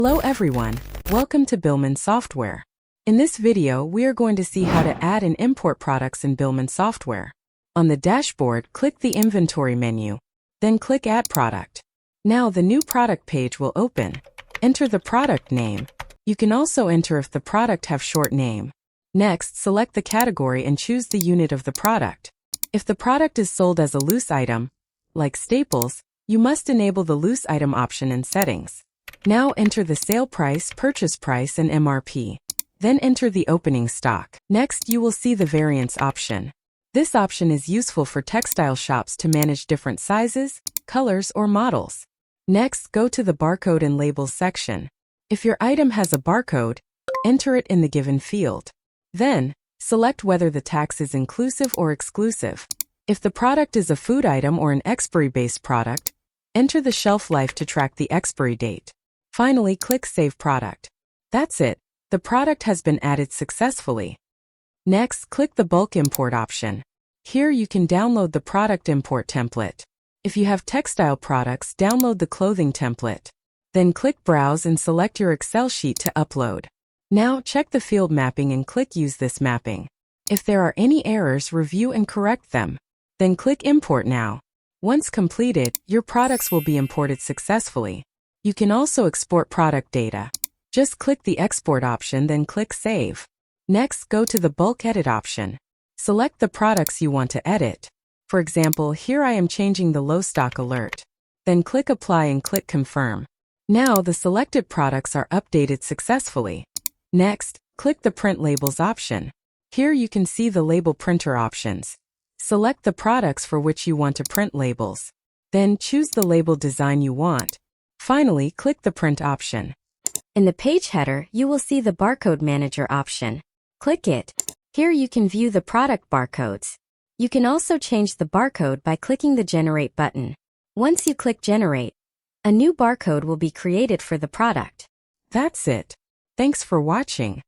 Hello everyone, welcome to Billman software. In this video, we are going to see how to add and import products in Billman software. On the dashboard, click the Inventory menu, then click Add Product. Now the new product page will open. Enter the product name. You can also enter if the product have short name. Next, select the category and choose the unit of the product. If the product is sold as a loose item, like staples, you must enable the loose item option in settings. Now enter the sale price, purchase price, and MRP. Then enter the opening stock. Next, you will see the variance option. This option is useful for textile shops to manage different sizes, colors, or models. Next, go to the barcode and labels section. If your item has a barcode, enter it in the given field. Then, select whether the tax is inclusive or exclusive. If the product is a food item or an expiry-based product, enter the shelf life to track the expiry date. Finally, click Save Product. That's it. The product has been added successfully. Next, click the Bulk Import option. Here you can download the product import template. If you have textile products, download the clothing template. Then click Browse and select your Excel sheet to upload. Now check the field mapping and click Use this mapping. If there are any errors, review and correct them. Then click Import Now. Once completed, your products will be imported successfully. You can also export product data. Just click the Export option, then click Save. Next, go to the Bulk Edit option. Select the products you want to edit. For example, here I am changing the low stock alert. Then click Apply and click Confirm. Now the selected products are updated successfully. Next, click the Print Labels option. Here you can see the label printer options. Select the products for which you want to print labels. Then choose the label design you want. Finally, click the Print option. In the page header, you will see the Barcode Manager option. Click it. Here you can view the product barcodes. You can also change the barcode by clicking the Generate button. Once you click Generate, a new barcode will be created for the product. That's it. Thanks for watching.